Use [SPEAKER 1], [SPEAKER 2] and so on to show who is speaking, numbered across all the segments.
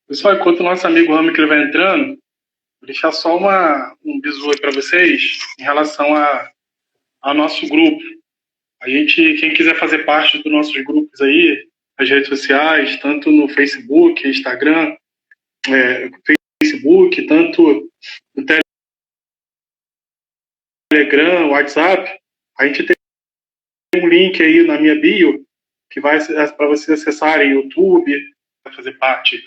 [SPEAKER 1] Pessoal, enquanto o nosso amigo Rami que ele vai entrando, vou deixar só um bisu aí para vocês em relação ao nosso grupo. A gente, quem quiser fazer parte dos nossos grupos aí, nas redes sociais, tanto no Facebook, Instagram, Facebook, tanto no Telegram, WhatsApp, a gente tem um link aí na minha bio que vai para vocês acessarem YouTube, vai fazer parte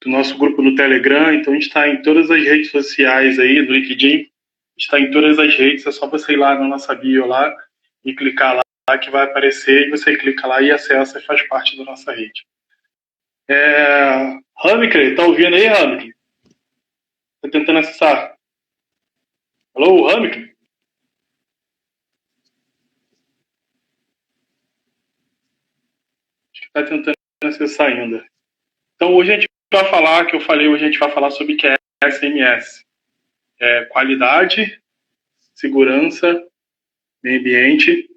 [SPEAKER 1] do nosso grupo no Telegram. Então a gente está em todas as redes sociais aí, do LinkedIn, a gente está em todas as redes, é só você ir lá na nossa bio lá e clicar lá que vai aparecer, e você clica lá e acessa e faz parte da nossa rede. Hamicre, tá ouvindo aí, Hamicre? Tá tentando acessar? Alô, Hamicre? Acho que tá tentando acessar ainda. Então hoje a gente vai falar, que eu falei, hoje a gente vai falar sobre o que é SMS. Qualidade, segurança, meio ambiente,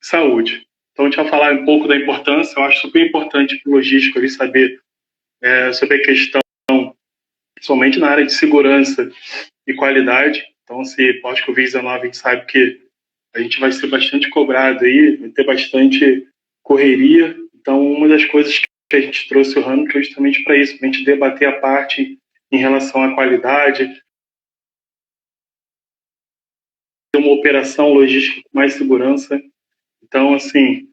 [SPEAKER 1] saúde. Então a gente vai falar um pouco da importância. Eu acho super importante para o logístico ali saber sobre a questão, somente na área de segurança e qualidade. Então, se pós-Covid-19 a gente sabe que a gente vai ser bastante cobrado aí, vai ter bastante correria. Então, uma das coisas que a gente trouxe o Ramo é justamente para isso, para a gente debater a parte em relação à qualidade, ter uma operação logística com mais segurança. Então, assim,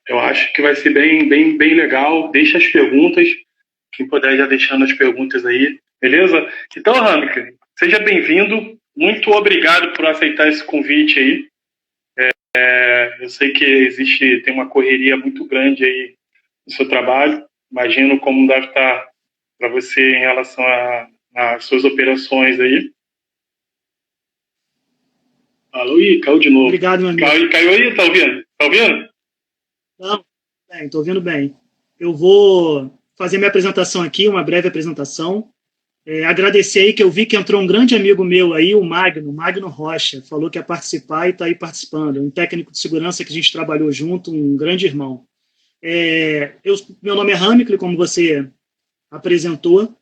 [SPEAKER 1] eu acho que vai ser bem legal. Deixa as perguntas, quem puder já deixando as perguntas aí, beleza? Então, Hamilton, seja bem-vindo. Muito obrigado por aceitar esse convite aí. Eu sei que tem uma correria muito grande aí no seu trabalho. Imagino como deve estar para você em relação às suas operações aí. Alô, Ih, caiu de novo.
[SPEAKER 2] Obrigado, meu amigo.
[SPEAKER 1] Caiu aí? Tá ouvindo? Tá ouvindo?
[SPEAKER 2] Não, bem, tô ouvindo bem. Eu vou fazer minha apresentação aqui, uma breve apresentação. Agradecer aí que eu vi que entrou um grande amigo meu aí, o Magno Rocha, falou que ia participar e está aí participando. Um técnico de segurança que a gente trabalhou junto, um grande irmão. Meu nome é Hamicle, como você apresentou.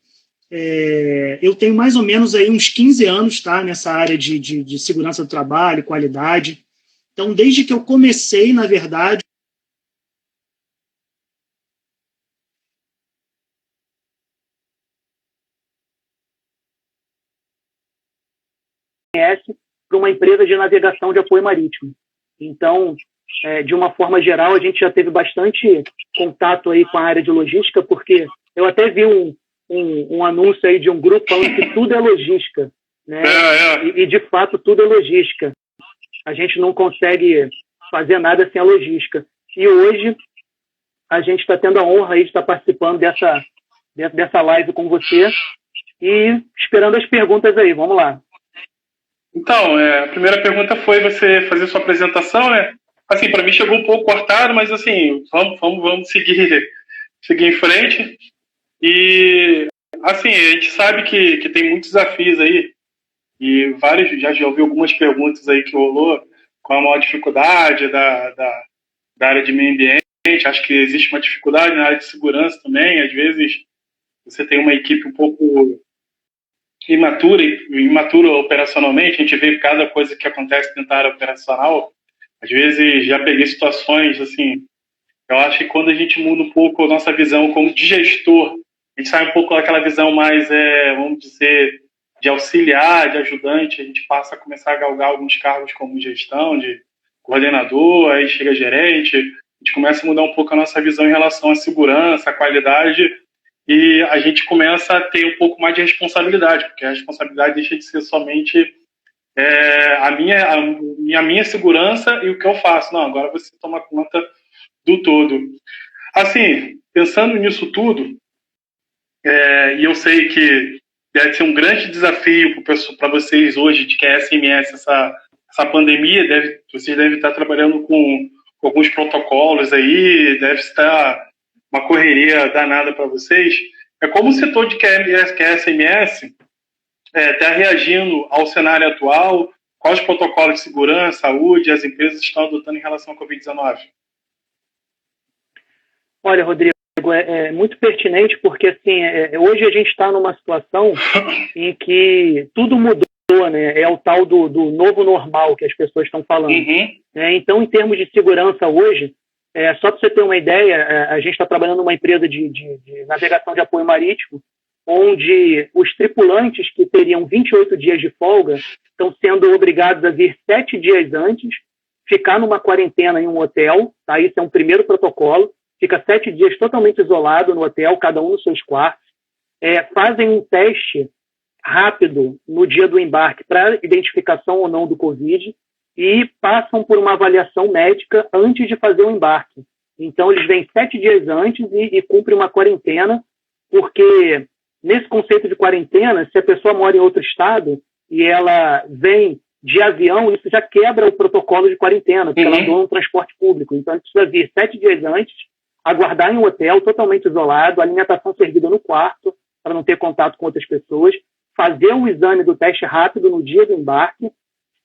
[SPEAKER 2] Eu tenho mais ou menos aí uns 15 anos, tá, nessa área de segurança do trabalho, qualidade. Então, desde que eu comecei, na verdade, para uma empresa de navegação de apoio marítimo. Então, de uma forma geral, a gente já teve bastante contato aí com a área de logística, porque eu até vi um anúncio aí de um grupo falando que tudo é logística, né? E de fato tudo é logística. A gente não consegue fazer nada sem a logística. E hoje a gente está tendo a honra aí de estar participando dessa live com você e esperando as perguntas aí. Vamos lá.
[SPEAKER 1] Então, a primeira pergunta foi você fazer sua apresentação, né? Assim, para mim chegou um pouco cortado, mas assim, vamos seguir em frente. E, assim, a gente sabe que tem muitos desafios aí, e já ouvi algumas perguntas aí que rolou, qual a maior dificuldade da área de meio ambiente. Acho que existe uma dificuldade na área de segurança também. Às vezes você tem uma equipe um pouco imatura operacionalmente. A gente vê cada coisa que acontece dentro da área operacional. Às vezes já peguei situações assim. Eu acho que quando a gente muda um pouco a nossa visão como de gestor, a gente sai um pouco daquela visão mais, vamos dizer, de auxiliar, de ajudante. A gente passa a começar a galgar alguns cargos como gestão, de coordenador, aí chega gerente. A gente começa a mudar um pouco a nossa visão em relação à segurança, à qualidade, e a gente começa a ter um pouco mais de responsabilidade, porque a responsabilidade deixa de ser somente a minha segurança e o que eu faço. Não, agora você toma conta do todo. Assim, pensando nisso tudo, e eu sei que deve ser um grande desafio para vocês hoje, de que é SMS, essa pandemia, vocês devem estar trabalhando com alguns protocolos aí, deve estar uma correria danada para vocês. Como o setor de que é SMS está reagindo ao cenário atual? Quais protocolos de segurança, saúde as empresas estão adotando em relação à Covid-19?
[SPEAKER 2] Olha, Rodrigo,
[SPEAKER 3] Rodrigo, é muito pertinente porque assim, hoje a gente está numa situação em que tudo mudou, né? É o tal do novo normal que as pessoas estão falando.
[SPEAKER 1] Uhum.
[SPEAKER 3] Então, em termos de segurança hoje, só para você ter uma ideia, a gente está trabalhando numa empresa de navegação de apoio marítimo, onde os tripulantes que teriam 28 dias de folga estão sendo obrigados a vir 7 dias antes, ficar numa quarentena em um hotel, tá? Isso é um primeiro protocolo, fica 7 dias totalmente isolado no hotel, cada um nos seus quartos, fazem um teste rápido no dia do embarque para identificação ou não do Covid e passam por uma avaliação médica antes de fazer o embarque. Então, eles vêm 7 dias antes e cumprem uma quarentena, porque nesse conceito de quarentena, se a pessoa mora em outro estado e ela vem de avião, isso já quebra o protocolo de quarentena, porque ela andou no transporte público. Então, ela precisa vir 7 dias antes, aguardar em um hotel totalmente isolado, alimentação servida no quarto, para não ter contato com outras pessoas, fazer o exame do teste rápido no dia do embarque,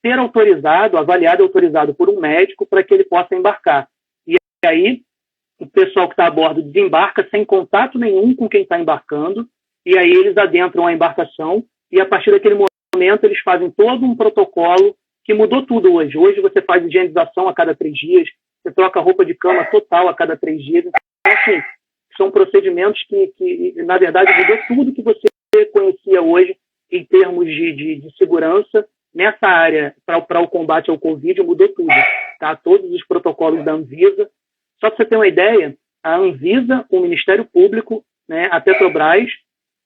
[SPEAKER 3] ser autorizado, avaliado e autorizado por um médico para que ele possa embarcar. E aí, o pessoal que está a bordo desembarca sem contato nenhum com quem está embarcando, e aí eles adentram a embarcação, e a partir daquele momento eles fazem todo um protocolo que mudou tudo hoje. Hoje você faz higienização a cada 3 dias, você troca roupa de cama total a cada 3 dias. Então, assim, são procedimentos que, na verdade, mudou tudo que você conhecia hoje em termos de segurança. Nessa área, para o combate ao Covid, mudou tudo. Tá? Todos os protocolos da Anvisa. Só para você ter uma ideia, a Anvisa, o Ministério Público, né, a Petrobras,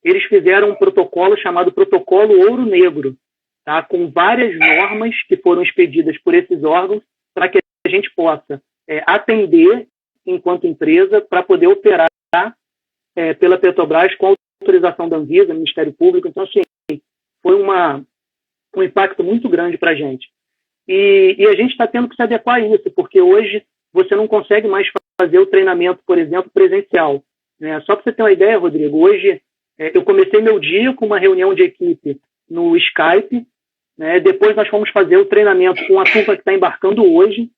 [SPEAKER 3] eles fizeram um protocolo chamado Protocolo Ouro Negro, tá? Com várias normas que foram expedidas por esses órgãos para que a gente possa atender enquanto empresa para poder operar pela Petrobras com a autorização da Anvisa, Ministério Público. Então, assim, foi um impacto muito grande para a gente. E a gente está tendo que se adequar a isso, porque hoje você não consegue mais fazer o treinamento, por exemplo, presencial. Né? Só para você ter uma ideia, Rodrigo, hoje eu comecei meu dia com uma reunião de equipe no Skype, né? Depois nós fomos fazer o treinamento com a turma que está embarcando hoje.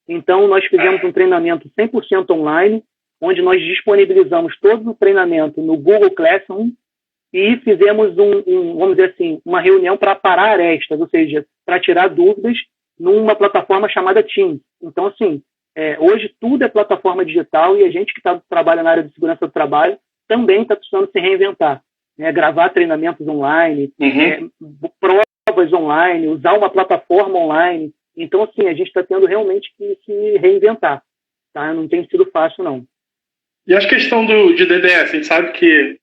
[SPEAKER 3] Então, nós fizemos um treinamento 100% online, onde nós disponibilizamos todo o treinamento no Google Classroom e fizemos vamos dizer assim, uma reunião para parar arestas, ou seja, para tirar dúvidas numa plataforma chamada Teams. Então, assim, hoje tudo é plataforma digital e a gente que trabalha na área de segurança do trabalho também está precisando se reinventar. Né? Gravar treinamentos online, provas online, usar uma plataforma online. Então, assim, a gente está tendo realmente que se reinventar. Tá? Não tem sido fácil, não.
[SPEAKER 1] E a questão de DDS, a gente sabe que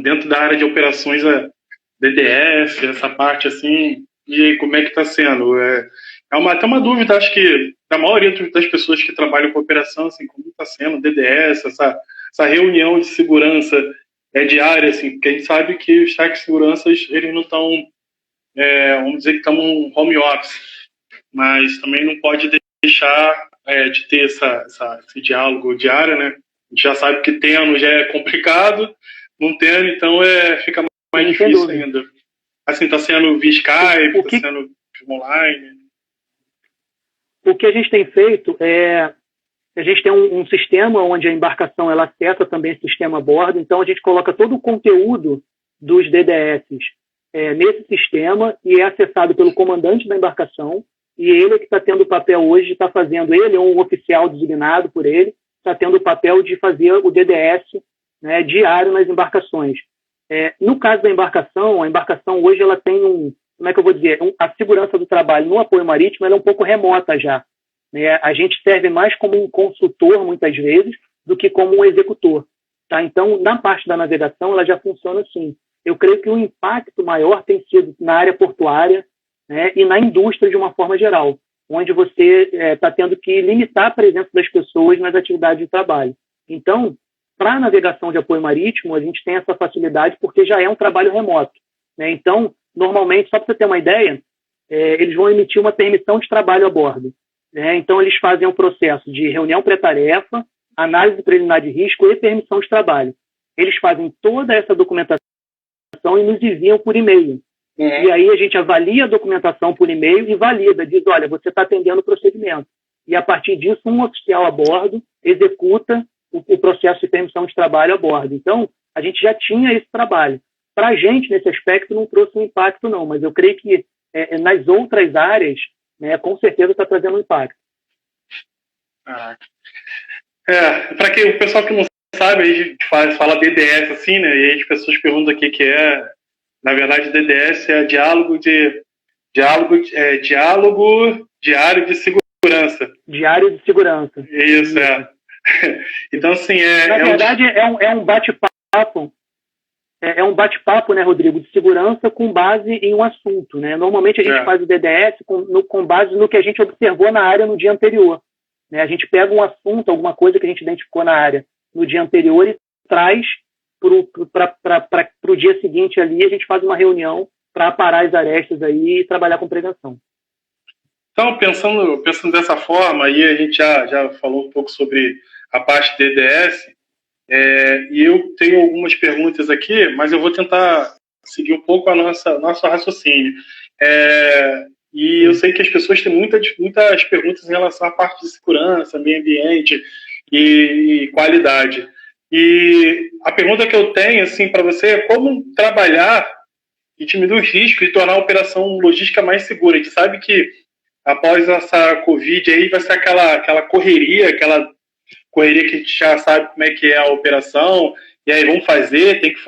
[SPEAKER 1] dentro da área de operações, a DDS, essa parte assim, e como é que está sendo? Até uma dúvida, acho que da maioria das pessoas que trabalham com operação, assim, como está sendo o DDS, essa reunião de segurança diária, assim, porque a gente sabe que os técnicos de segurança, eles não estão, vamos dizer que estão em home office, mas também não pode deixar de ter esse diálogo diário, né? A gente já sabe que tendo já é complicado, não tendo, então fica mais difícil ainda. Assim, está sendo via Skype, está sendo online.
[SPEAKER 3] O que a gente tem feito a gente tem um sistema onde a embarcação ela acessa também esse sistema a bordo, então a gente coloca todo o conteúdo dos DDS nesse sistema e é acessado pelo comandante da embarcação, e ele é que está tendo o papel hoje de estar fazendo, ele é um oficial designado por ele, está tendo o papel de fazer o DDS, né, diário nas embarcações. No caso da embarcação, a embarcação hoje ela tem como é que eu vou dizer, a segurança do trabalho no apoio marítimo ela é um pouco remota já. Né? A gente serve mais como um consultor, muitas vezes, do que como um executor. Tá? Então, na parte da navegação, ela já funciona assim. Eu creio que o impacto maior tem sido na área portuária, né, e na indústria de uma forma geral, onde você está tendo que limitar a presença das pessoas nas atividades de trabalho. Então, para a navegação de apoio marítimo, a gente tem essa facilidade porque já é um trabalho remoto. Né? Então, normalmente, só para você ter uma ideia, eles vão emitir uma permissão de trabalho a bordo. Né? Então, eles fazem um processo de reunião pré-tarefa, análise preliminar de risco e permissão de trabalho. Eles fazem toda essa documentação e nos enviam por e-mail. E aí a gente avalia a documentação por e-mail e valida, diz, olha, você está atendendo o procedimento. E a partir disso, um oficial a bordo executa o processo de permissão de trabalho a bordo. Então, a gente já tinha esse trabalho. Para a gente, nesse aspecto, não trouxe um impacto, não, mas eu creio que nas outras áreas, né, com certeza está trazendo um impacto.
[SPEAKER 1] Caraca. Para quem o pessoal que não sabe, a gente fala DDS assim, né? E aí as pessoas perguntam o que é. Na verdade, DDS é diálogo diário de segurança.
[SPEAKER 3] Diário de segurança.
[SPEAKER 1] Isso, é. Então, assim,
[SPEAKER 3] na verdade, é um bate-papo. É um bate-papo, né, Rodrigo, de segurança com base em um assunto, né? Normalmente a gente faz o DDS com base no que a gente observou na área no dia anterior. Né? A gente pega um assunto, alguma coisa que a gente identificou na área no dia anterior e traz para o dia seguinte ali, a gente faz uma reunião para aparar as arestas aí e trabalhar com prevenção.
[SPEAKER 1] Então, pensando dessa forma, aí a gente já falou um pouco sobre a parte de DDS, e eu tenho algumas perguntas aqui, mas eu vou tentar seguir um pouco nosso raciocínio. E eu sei que as pessoas têm muitas perguntas em relação à parte de segurança, meio ambiente e qualidade. E a pergunta que eu tenho assim, para você é como trabalhar e diminuir os riscos e tornar a operação logística mais segura. A gente sabe que após essa Covid aí vai ser aquela correria que a gente já sabe como é que é a operação, e aí vamos fazer, tem que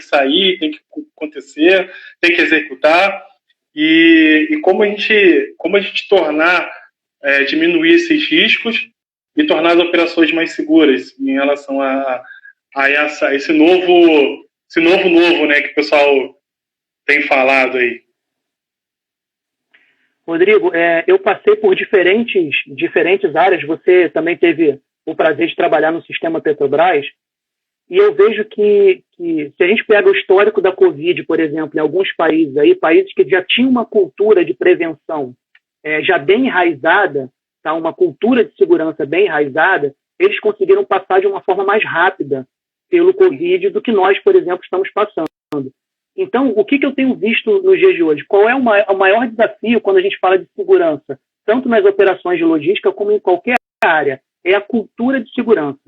[SPEAKER 1] sair, tem que acontecer, tem que executar, e como a gente tornar, diminuir esses riscos e tornar as operações mais seguras em relação a esse novo, né, que o pessoal tem falado aí.
[SPEAKER 3] Rodrigo, eu passei por diferentes áreas. Você também teve o prazer de trabalhar no sistema Petrobras, e eu vejo que se a gente pega o histórico da Covid, por exemplo, em alguns países que já tinham uma cultura de prevenção já bem enraizada, tá, uma cultura de segurança bem enraizada, eles conseguiram passar de uma forma mais rápida pelo Covid do que nós, por exemplo, estamos passando. Então, o que eu tenho visto nos dias de hoje? Qual é o maior desafio quando a gente fala de segurança, tanto nas operações de logística como em qualquer área? É a cultura de segurança.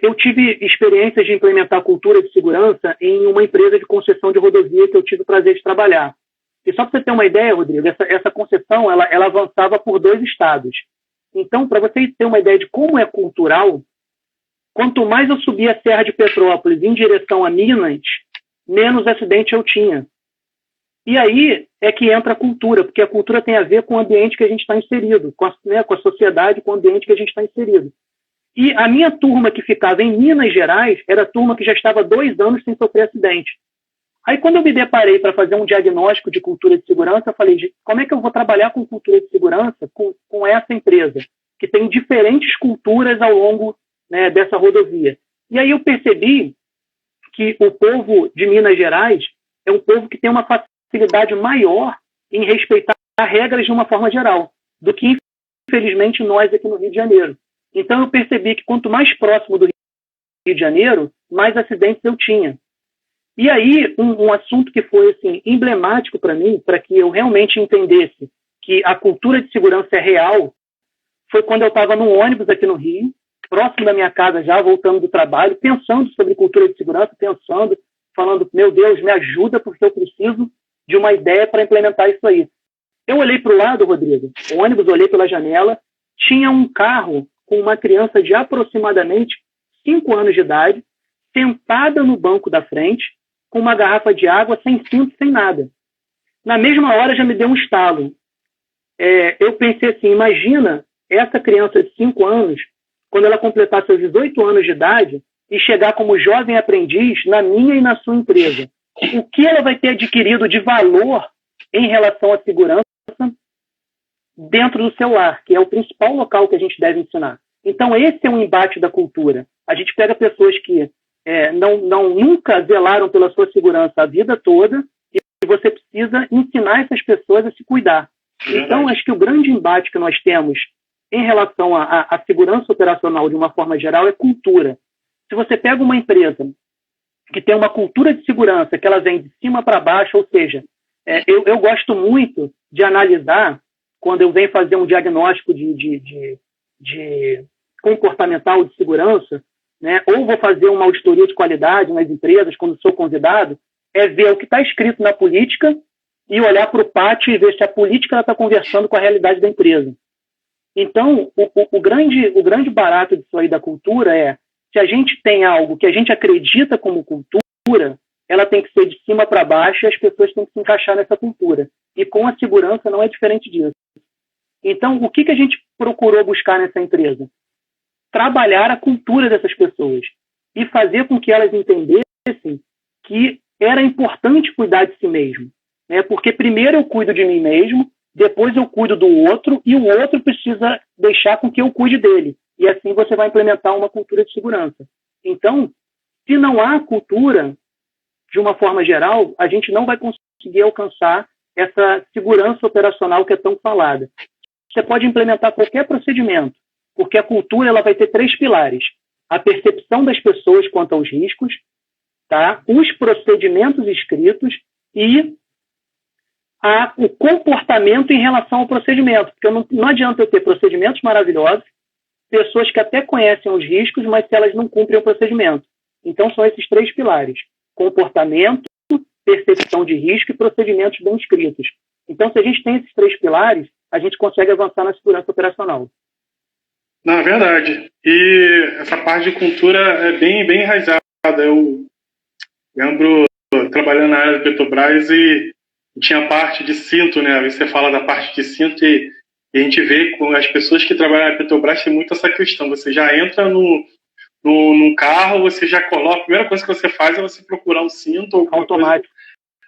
[SPEAKER 3] Eu tive experiências de implementar a cultura de segurança em uma empresa de concessão de rodovia que eu tive o prazer de trabalhar. E só para você ter uma ideia, Rodrigo, essa concessão ela avançava por 2 estados. Então, para você ter uma ideia de como é cultural, quanto mais eu subia a Serra de Petrópolis em direção a Minas, menos acidente eu tinha. E aí é que entra a cultura, porque a cultura tem a ver com o ambiente que a gente está inserido, com a sociedade, com o ambiente que a gente está inserido. E a minha turma que ficava em Minas Gerais era a turma que já estava 2 anos sem sofrer acidente. Aí quando eu me deparei para fazer um diagnóstico de cultura de segurança, eu falei, como é que eu vou trabalhar com cultura de segurança com essa empresa, que tem diferentes culturas ao longo, né, dessa rodovia. E aí eu percebi que o povo de Minas Gerais é um povo que tem uma facilidade maior em respeitar regras de uma forma geral, do que, infelizmente, nós aqui no Rio de Janeiro. Então, eu percebi que quanto mais próximo do Rio de Janeiro, mais acidentes eu tinha. E aí, um assunto que foi assim, emblemático para mim, para que eu realmente entendesse que a cultura de segurança é real, foi quando eu estava num ônibus aqui no Rio, próximo da minha casa já, voltando do trabalho, pensando sobre cultura de segurança, falando, meu Deus, me ajuda porque eu preciso de uma ideia para implementar isso aí. Eu olhei para o lado, Rodrigo, o ônibus, olhei pela janela, tinha um carro com uma criança de aproximadamente 5 anos de idade, sentada no banco da frente, com uma garrafa de água, sem cinto, sem nada. Na mesma hora já me deu um estalo. Eu pensei assim, imagina essa criança de 5 anos, quando ela completar seus 18 anos de idade e chegar como jovem aprendiz na minha e na sua empresa. O que ela vai ter adquirido de valor em relação à segurança dentro do seu lar, que é o principal local que a gente deve ensinar. Então, esse é um embate da cultura. A gente pega pessoas que nunca zelaram pela sua segurança a vida toda e você precisa ensinar essas pessoas a se cuidar. Então, acho que o grande embate que nós temos em relação à segurança operacional de uma forma geral é cultura. Se você pega uma empresa que tem uma cultura de segurança, que ela vem de cima para baixo, ou seja, eu gosto muito de analisar, quando eu venho fazer um diagnóstico de comportamental de segurança, né, ou vou fazer uma auditoria de qualidade nas empresas quando sou convidado, é ver o que está escrito na política e olhar para o pátio e ver se a política está conversando com a realidade da empresa. Então, o grande barato disso aí da cultura é, se a gente tem algo que a gente acredita como cultura, ela tem que ser de cima para baixo e as pessoas têm que se encaixar nessa cultura. E com a segurança não é diferente disso. Então, o que a gente procurou buscar nessa empresa? Trabalhar a cultura dessas pessoas e fazer com que elas entendessem que era importante cuidar de si mesmo, né? Porque primeiro eu cuido de mim mesmo, depois eu cuido do outro e o outro precisa deixar com que eu cuide dele. E assim você vai implementar uma cultura de segurança. Então, se não há cultura, de uma forma geral, a gente não vai conseguir alcançar essa segurança operacional que é tão falada. Você pode implementar qualquer procedimento, porque a cultura ela vai ter 3 pilares. A percepção das pessoas quanto aos riscos, tá? Os procedimentos escritos e o comportamento em relação ao procedimento. Porque não adianta eu ter procedimentos maravilhosos, pessoas que até conhecem os riscos, mas se elas não cumprem o procedimento. Então, são esses 3 pilares. Comportamento, percepção de risco e procedimentos bem escritos. Então, se a gente tem esses 3 pilares, a gente consegue avançar na segurança operacional.
[SPEAKER 1] Na verdade. E essa parte de cultura é bem enraizada. Eu lembro trabalhando na área da Petrobras e tinha parte de cinto, né? Aí você fala da parte de cinto e a gente vê com as pessoas que trabalham na Petrobras tem muito essa questão. Você já entra no carro, você já coloca, a primeira coisa que você faz é você procurar um cinto ou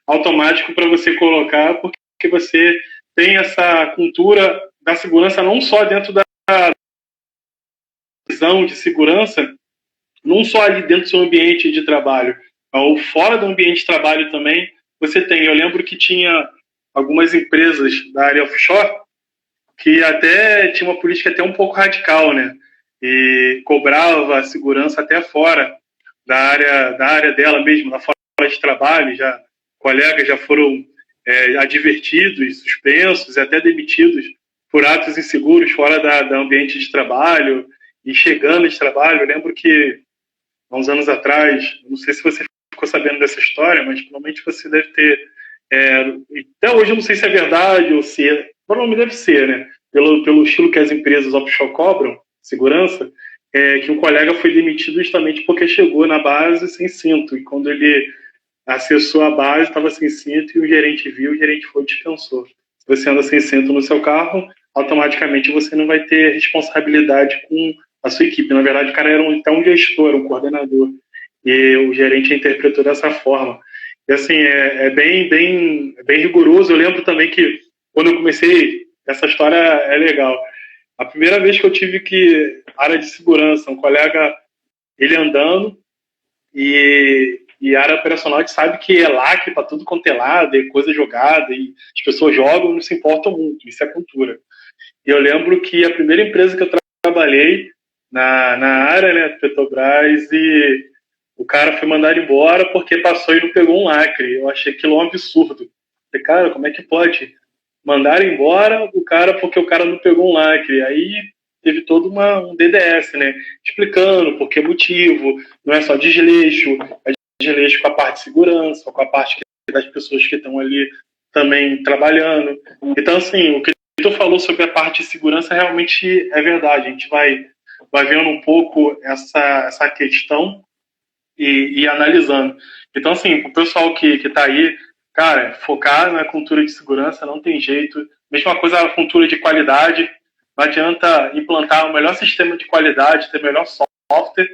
[SPEAKER 1] automático para você colocar, porque você tem essa cultura da segurança não só dentro da visão de segurança, não só ali dentro do seu ambiente de trabalho, ou fora do ambiente de trabalho também, você tem. Eu lembro que tinha algumas empresas da área offshore que até tinha uma política até um pouco radical, né? E cobrava a segurança até fora da área dela mesmo, lá fora de trabalho. Já colegas já foram advertidos, suspensos e até demitidos por atos inseguros fora do ambiente de trabalho e chegando de trabalho. Eu lembro que há uns anos atrás, não sei se você ficou sabendo dessa história, mas provavelmente você deve ter, até hoje eu não sei se é verdade ou se é, provavelmente deve ser, né? Pelo estilo que as empresas offshore cobram, segurança, que um colega foi demitido justamente porque chegou na base sem cinto, e quando ele acessou a base, estava sem cinto, e o gerente viu, o gerente foi e dispensou. Se você anda sem cinto no seu carro, automaticamente você não vai ter responsabilidade com a sua equipe. Na verdade, o cara era até um gestor, um coordenador, e o gerente interpretou dessa forma. E assim, é bem rigoroso. Eu lembro também que quando eu comecei, essa história é legal. A primeira vez que eu tive área de segurança, um colega, ele andando, e a área operacional, a gente sabe que é lacre para tudo quanto é lado, é coisa jogada, e as pessoas jogam e não se importam muito, isso é cultura. E eu lembro que a primeira empresa que eu trabalhei na área, né, Petrobras, e o cara foi mandado embora porque passou e não pegou um lacre. Eu achei aquilo um absurdo. Falei, cara, como é que pode mandar embora o cara porque o cara não pegou um lacre? Aí teve todo um DDS, né, explicando por que motivo, não é só desleixo, é desleixo com a parte de segurança, com a parte das pessoas que estão ali também trabalhando. Então, assim, o que tu falou sobre a parte de segurança realmente é verdade. A gente vai vendo um pouco essa questão e analisando. Então, assim, o pessoal que está aí, cara, focar na cultura de segurança não tem jeito. Mesma coisa a cultura de qualidade. Não adianta implantar o melhor sistema de qualidade, ter o melhor software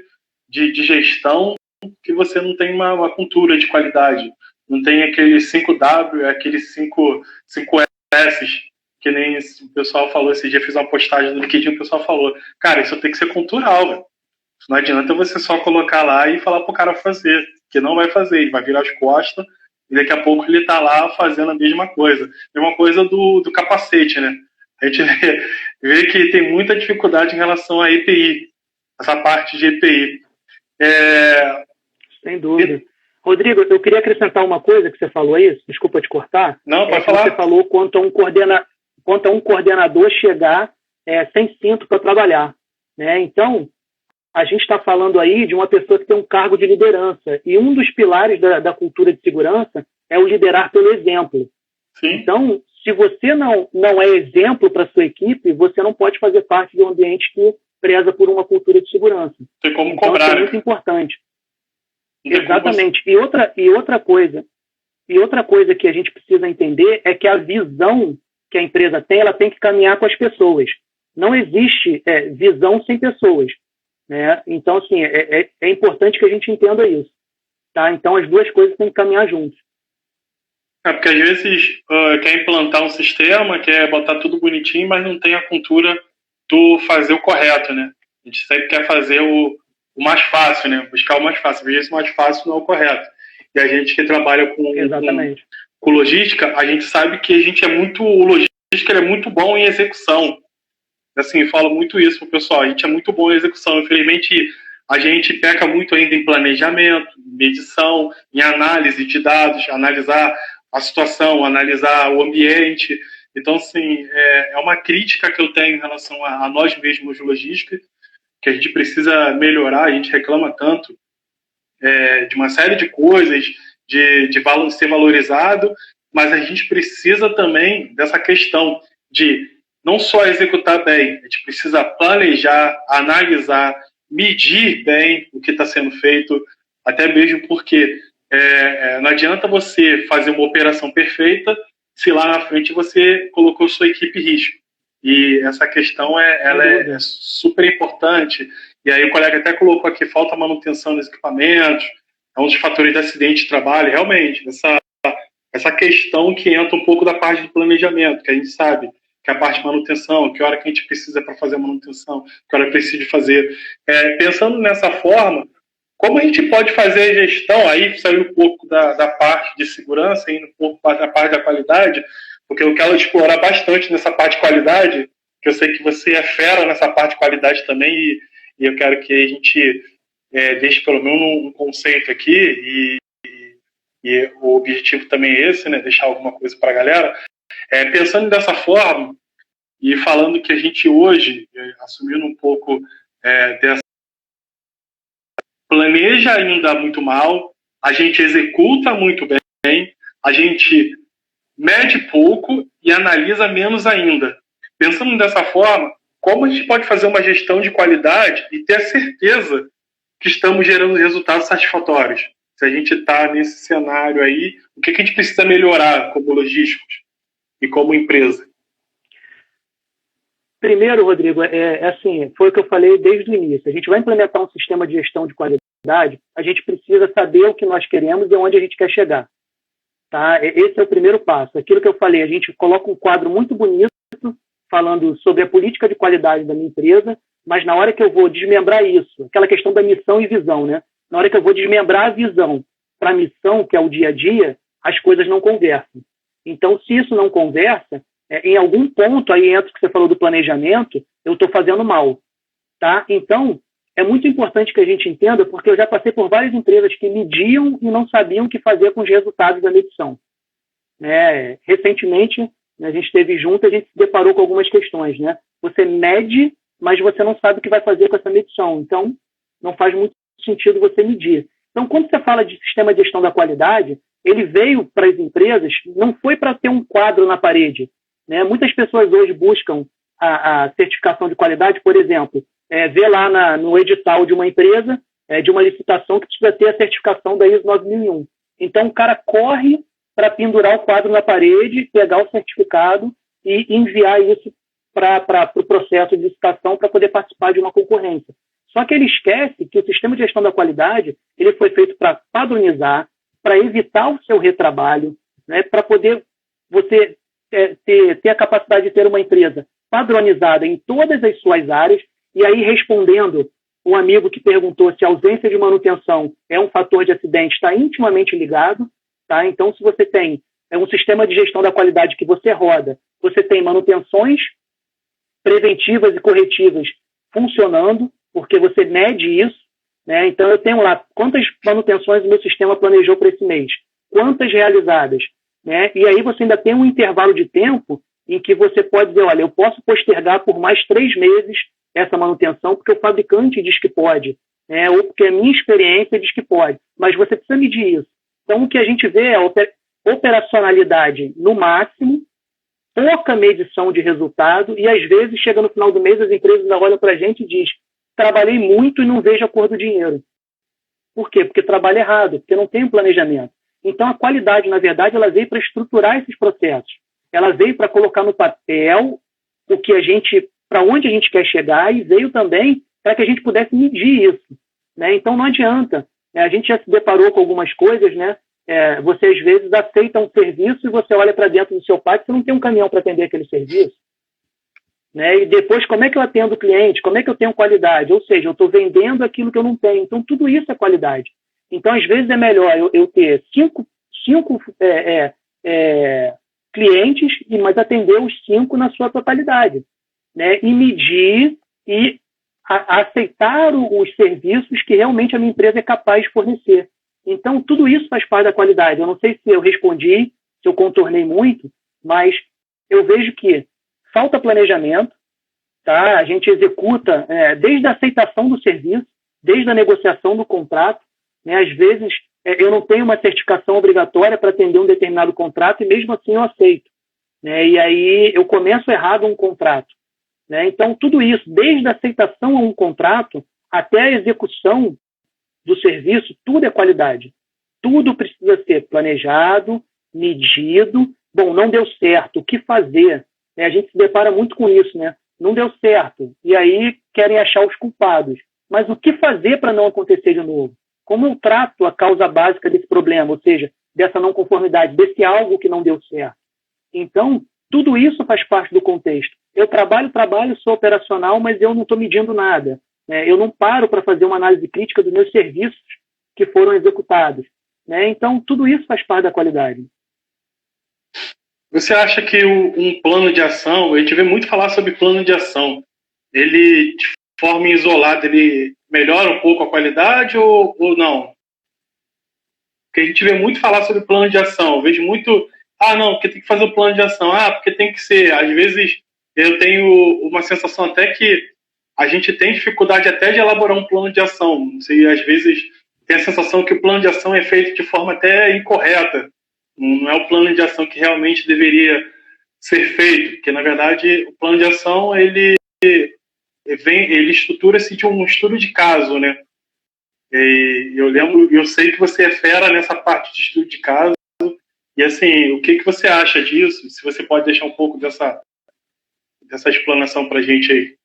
[SPEAKER 1] de gestão, que você não tem uma cultura de qualidade. Não tem aqueles 5W, aqueles 5S, que nem o pessoal falou esse dia, fiz uma postagem no LinkedIn, o pessoal falou, cara, isso tem que ser cultural, velho. Não adianta você só colocar lá e falar pro cara fazer, que não vai fazer, ele vai virar as costas e daqui a pouco ele tá lá fazendo a mesma coisa. Mesma coisa do capacete, né? A gente vê que tem muita dificuldade em relação à EPI, essa parte de EPI.
[SPEAKER 3] Sem dúvida. Rodrigo, eu queria acrescentar uma coisa que você falou aí, desculpa te cortar.
[SPEAKER 1] Não, pode falar.
[SPEAKER 3] Você falou quanto a um coordenador chegar sem cinto para trabalhar. né? Então, a gente está falando aí de uma pessoa que tem um cargo de liderança, e um dos pilares da cultura de segurança é o liderar pelo exemplo.
[SPEAKER 1] Sim.
[SPEAKER 3] Então, se você não é exemplo para a sua equipe, você não pode fazer parte de um ambiente que preza por uma cultura de segurança.
[SPEAKER 1] Tem como
[SPEAKER 3] então,
[SPEAKER 1] cobrar.
[SPEAKER 3] Isso é muito importante. Exatamente. E outra coisa que a gente precisa entender é que a visão que a empresa tem, ela tem que caminhar com as pessoas. Não existe visão sem pessoas, né? Então, assim, é importante que a gente entenda isso, tá? Então, as duas coisas têm que caminhar juntas.
[SPEAKER 1] Porque às vezes quer implantar um sistema, quer botar tudo bonitinho, mas não tem a cultura do fazer o correto, né? A gente sempre quer fazer o mais fácil, né? Buscar o mais fácil. Às vezes o mais fácil não é o correto. E a gente que trabalha com logística, a gente sabe que o logística é muito bom em execução. Assim, eu falo muito isso pro pessoal, a gente é muito bom em execução. Infelizmente, a gente peca muito ainda em planejamento, medição, em análise de dados, analisar a situação, analisar o ambiente. Então, assim, é uma crítica que eu tenho em relação a nós mesmos de logística, que a gente precisa melhorar, a gente reclama tanto de uma série de coisas, de ser valorizado, mas a gente precisa também dessa questão de não só executar bem, a gente precisa planejar, analisar, medir bem o que está sendo feito, até mesmo porque não adianta você fazer uma operação perfeita se lá na frente você colocou sua equipe em risco. E essa questão ela é super importante. E aí o colega até colocou aqui, falta manutenção dos equipamentos, é um dos fatores de acidente de trabalho. Realmente, essa questão que entra um pouco da parte de planejamento, que a gente sabe que é a parte de manutenção, que hora que a gente precisa para fazer a manutenção, que hora precisa fazer. Pensando nessa forma, como a gente pode fazer a gestão, aí saindo um pouco da parte de segurança, indo um pouco da parte da qualidade, porque eu quero explorar bastante nessa parte de qualidade, que eu sei que você é fera nessa parte de qualidade também, e eu quero que a gente deixe pelo menos um conceito aqui, e o objetivo também é esse, né, deixar alguma coisa para a galera. Pensando dessa forma, e falando que a gente hoje, assumindo um pouco dessa, planeja ainda muito mal, a gente executa muito bem, a gente mede pouco e analisa menos ainda. Pensando dessa forma, como a gente pode fazer uma gestão de qualidade e ter a certeza que estamos gerando resultados satisfatórios? Se a gente está nesse cenário aí, o que a gente precisa melhorar como logísticos e como empresa?
[SPEAKER 3] Primeiro, Rodrigo, assim, foi o que eu falei desde o início. A gente vai implementar um sistema de gestão de qualidade, a gente precisa saber o que nós queremos e onde a gente quer chegar. Tá? Esse é o primeiro passo. Aquilo que eu falei, a gente coloca um quadro muito bonito falando sobre a política de qualidade da minha empresa, mas na hora que eu vou desmembrar isso, aquela questão da missão e visão, né? Na hora que eu vou desmembrar a visão para a missão, que é o dia a dia, as coisas não conversam. Então, se isso não conversa, em algum ponto, aí entra o que você falou do planejamento, eu estou fazendo mal. Tá? Então, é muito importante que a gente entenda, porque eu já passei por várias empresas que mediam e não sabiam o que fazer com os resultados da medição. Recentemente, a gente esteve junto e a gente se deparou com algumas questões. Né? Você mede, mas você não sabe o que vai fazer com essa medição. Então, não faz muito sentido você medir. Então, quando você fala de sistema de gestão da qualidade, ele veio para as empresas, não foi para ter um quadro na parede. Né? Muitas pessoas hoje buscam a certificação de qualidade, por exemplo, vê lá no edital de uma empresa, de uma licitação, que precisa ter a certificação da ISO 9001. Então, o cara corre para pendurar o quadro na parede, pegar o certificado e enviar isso para o processo de licitação para poder participar de uma concorrência. Só que ele esquece que o sistema de gestão da qualidade ele foi feito para padronizar, para evitar o seu retrabalho, né, para poder você ter a capacidade de ter uma empresa padronizada em todas as suas áreas. E aí, respondendo um amigo que perguntou se a ausência de manutenção é um fator de acidente, está intimamente ligado. Tá? Então, se você tem um sistema de gestão da qualidade que você roda, você tem manutenções preventivas e corretivas funcionando, porque você mede isso. Né? Então, eu tenho lá quantas manutenções o meu sistema planejou para esse mês, quantas realizadas. Né? E aí você ainda tem um intervalo de tempo em que você pode dizer, olha, eu posso postergar por mais 3 meses essa manutenção porque o fabricante diz que pode, né? Ou porque a minha experiência diz que pode. Mas você precisa medir isso. Então, o que a gente vê é a operacionalidade no máximo, pouca medição de resultado, e às vezes, chega no final do mês, as empresas olham para a gente e dizem: trabalhei muito e não vejo a cor do dinheiro. Por quê? Porque trabalha errado, porque não tem um planejamento. Então, a qualidade, na verdade, ela veio para estruturar esses processos. Ela veio para colocar no papel o que para onde a gente quer chegar, e veio também para que a gente pudesse medir isso, né? Então, não adianta. A gente já se deparou com algumas coisas, né? Você, às vezes, aceita um serviço e você olha para dentro do seu pátio, você não tem um caminhão para atender aquele serviço. Né? E depois, como é que eu atendo o cliente? Como é que eu tenho qualidade? Ou seja, eu estou vendendo aquilo que eu não tenho. Então, tudo isso é qualidade. Então, às vezes, é melhor eu ter cinco clientes, mas atender os 5 na sua totalidade. Né? E medir e aceitar os serviços que realmente a minha empresa é capaz de fornecer. Então, tudo isso faz parte da qualidade. Eu não sei se eu respondi, se eu contornei muito, mas eu vejo que falta planejamento, tá? A gente executa desde a aceitação do serviço, desde a negociação do contrato, né? Às vezes, eu não tenho uma certificação obrigatória para atender um determinado contrato e mesmo assim eu aceito, né? E aí eu começo errado um contrato, né? Então, tudo isso, desde a aceitação a um contrato até a execução do serviço, tudo é qualidade. Tudo precisa ser planejado, medido. Bom, não deu certo, o que fazer? A gente se depara muito com isso, né? Não deu certo. E aí querem achar os culpados. Mas o que fazer para não acontecer de novo? Como eu trato a causa básica desse problema, ou seja, dessa não conformidade, desse algo que não deu certo? Então, tudo isso faz parte do contexto. Eu trabalho, sou operacional, mas eu não estou medindo nada. Eu não paro para fazer uma análise crítica dos meus serviços que foram executados. Então, tudo isso faz parte da qualidade.
[SPEAKER 1] Você acha que um plano de ação, a gente vê muito falar sobre plano de ação, ele, de forma isolada, ele melhora um pouco a qualidade ou não? Porque a gente vê muito falar sobre plano de ação. Eu vejo muito, não, porque tem que fazer o plano de ação. Porque tem que ser. Às vezes, eu tenho uma sensação até que a gente tem dificuldade até de elaborar um plano de ação. Não sei, às vezes tem a sensação que o plano de ação é feito de forma até incorreta. Não é o plano de ação que realmente deveria ser feito, porque, na verdade, o plano de ação, ele estrutura-se de um estudo de caso, né? E eu sei que você é fera nessa parte de estudo de caso, e, assim, o que você acha disso? Se você pode deixar um pouco dessa explanação para a gente aí.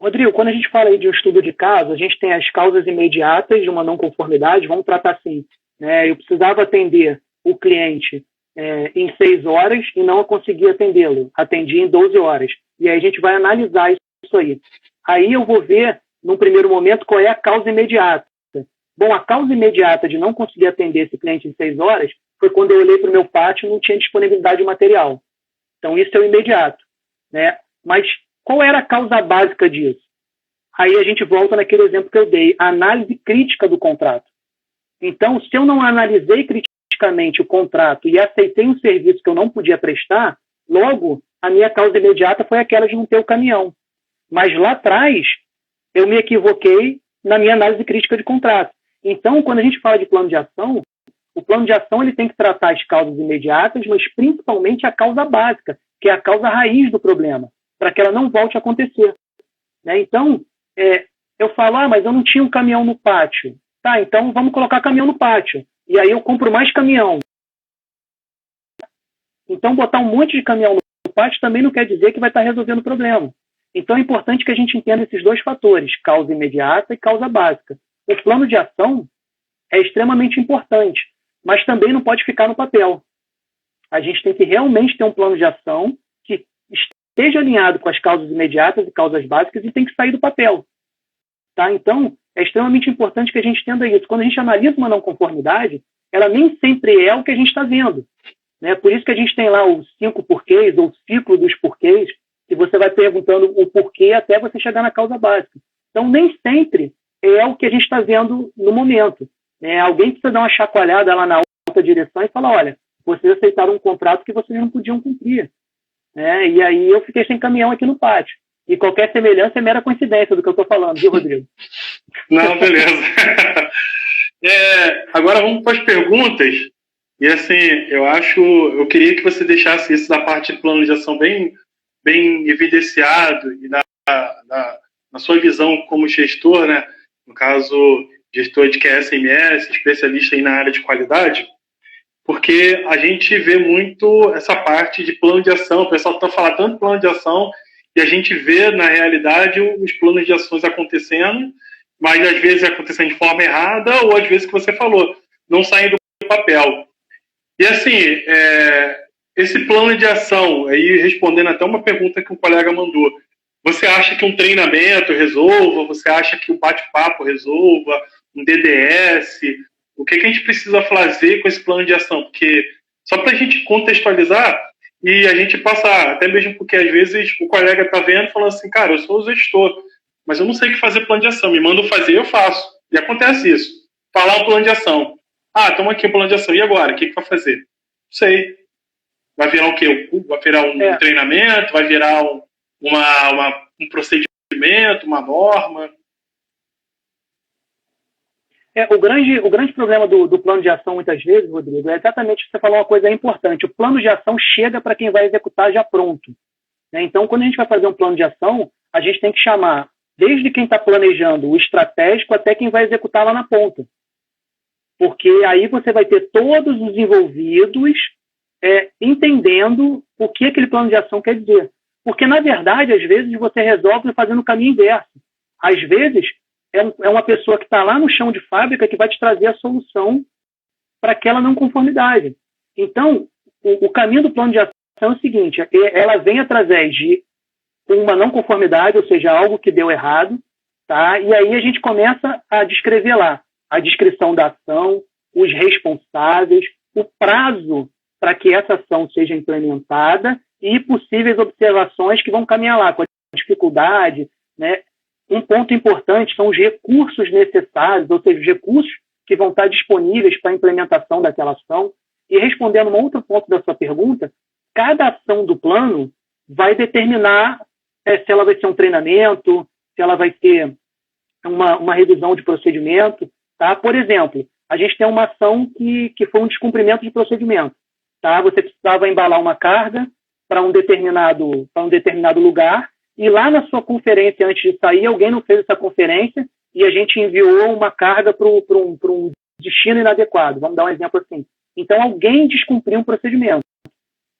[SPEAKER 3] Rodrigo, quando a gente fala aí de um estudo de caso, a gente tem as causas imediatas de uma não conformidade, vamos tratar assim, né? Eu precisava atender o cliente em 6 horas e não consegui atendê-lo, atendi em 12 horas. E aí a gente vai analisar isso aí. Aí eu vou ver, num primeiro momento, qual é a causa imediata. Bom, a causa imediata de não conseguir atender esse cliente em 6 horas foi quando eu olhei para o meu pátio e não tinha disponibilidade de material. Então, isso é o imediato, né? Mas qual era a causa básica disso? Aí a gente volta naquele exemplo que eu dei, a análise crítica do contrato. Então, se eu não analisei criticamente o contrato e aceitei um serviço que eu não podia prestar, logo, a minha causa imediata foi aquela de não ter o caminhão. Mas lá atrás, eu me equivoquei na minha análise crítica de contrato. Então, quando a gente fala de plano de ação, o plano de ação ele tem que tratar as causas imediatas, mas principalmente a causa básica, que é a causa raiz do problema, para que ela não volte a acontecer. Né? Então, eu falo, mas eu não tinha um caminhão no pátio. Tá, então vamos colocar caminhão no pátio. E aí eu compro mais caminhão. Então, botar um monte de caminhão no pátio também não quer dizer que vai estar resolvendo o problema. Então, é importante que a gente entenda esses 2 fatores, causa imediata e causa básica. O plano de ação é extremamente importante, mas também não pode ficar no papel. A gente tem que realmente ter um plano de ação que esteja alinhado com as causas imediatas e causas básicas e tem que sair do papel. Tá? Então, é extremamente importante que a gente entenda isso. Quando a gente analisa uma não conformidade, ela nem sempre é o que a gente está vendo. Né? Por isso que a gente tem lá os 5 porquês, ou o ciclo dos porquês, que você vai perguntando o porquê até você chegar na causa básica. Então, nem sempre é o que a gente está vendo no momento. Alguém precisa dar uma chacoalhada lá na alta direção e falar, olha, vocês aceitaram um contrato que vocês não podiam cumprir. E aí eu fiquei sem caminhão aqui no pátio. E qualquer semelhança é mera coincidência do que eu estou falando, viu, Rodrigo?
[SPEAKER 1] Não, beleza. Agora vamos para as perguntas. E assim, eu queria que você deixasse isso da parte de plano de ação bem evidenciado e na sua visão como gestor, né? No caso, gestor de QSMS, especialista aí na área de qualidade, porque a gente vê muito essa parte de plano de ação. O pessoal está falando tanto de plano de ação e a gente vê, na realidade, os planos de ações acontecendo, mas às vezes acontecendo de forma errada ou às vezes que você falou, não saindo do papel. E assim, esse plano de ação, aí respondendo até uma pergunta que um colega mandou, você acha que um treinamento resolva? Você acha que o bate-papo resolva? Um DDS? O que a gente precisa fazer com esse plano de ação? Porque só para a gente contextualizar e a gente passar, até mesmo porque às vezes o colega está vendo e falando assim, cara, eu sou o gestor, mas eu não sei o que fazer plano de ação, me mandam fazer, eu faço. E acontece isso. Falar um plano de ação. Estamos aqui um plano de ação, e agora? O que vai fazer? Não sei. Vai virar o quê? Vai virar um treinamento? Vai virar um procedimento, uma norma?
[SPEAKER 3] O grande problema do plano de ação, muitas vezes, Rodrigo, é exatamente o que você falou, uma coisa importante. O plano de ação chega para quem vai executar já pronto. Né? Então, quando a gente vai fazer um plano de ação, a gente tem que chamar desde quem está planejando o estratégico até quem vai executar lá na ponta. Porque aí você vai ter todos os envolvidos entendendo o que aquele plano de ação quer dizer. Porque, na verdade, às vezes você resolve fazendo o caminho inverso. Às vezes, é uma pessoa que está lá no chão de fábrica que vai te trazer a solução para aquela não conformidade. Então, o caminho do plano de ação é o seguinte, ela vem através de uma não conformidade, ou seja, algo que deu errado, tá? E aí a gente começa a descrever lá a descrição da ação, os responsáveis, o prazo para que essa ação seja implementada e possíveis observações que vão caminhar lá, com a dificuldade, né? Um ponto importante são os recursos necessários, ou seja, os recursos que vão estar disponíveis para a implementação daquela ação. E respondendo um outro ponto da sua pergunta, cada ação do plano vai determinar se ela vai ser um treinamento, se ela vai ser uma revisão de procedimento. Tá? Por exemplo, a gente tem uma ação que foi um descumprimento de procedimento. Tá? Você precisava embalar uma carga para um determinado lugar, e lá na sua conferência, antes de sair, alguém não fez essa conferência e a gente enviou uma carga para um destino inadequado. Vamos dar um exemplo assim. Então, alguém descumpriu um procedimento.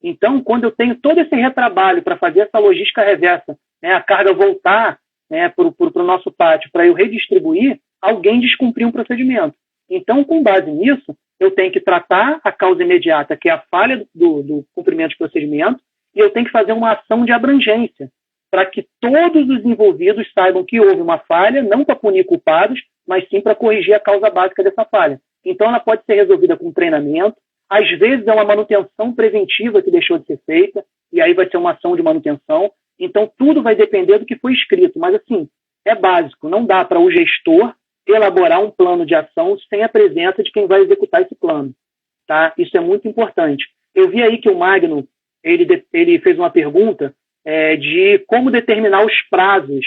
[SPEAKER 3] Então, quando eu tenho todo esse retrabalho para fazer essa logística reversa, né, a carga voltar, né, para o nosso pátio, para eu redistribuir, alguém descumpriu um procedimento. Então, com base nisso, eu tenho que tratar a causa imediata, que é a falha do cumprimento de procedimento, e eu tenho que fazer uma ação de abrangência, para que todos os envolvidos saibam que houve uma falha, não para punir culpados, mas sim para corrigir a causa básica dessa falha. Então, ela pode ser resolvida com treinamento, às vezes é uma manutenção preventiva que deixou de ser feita, e aí vai ser uma ação de manutenção. Então, tudo vai depender do que foi escrito. Mas, assim, é básico. Não dá para o gestor elaborar um plano de ação sem a presença de quem vai executar esse plano. Tá? Isso é muito importante. Eu vi aí que o Magno ele fez uma pergunta de como determinar os prazos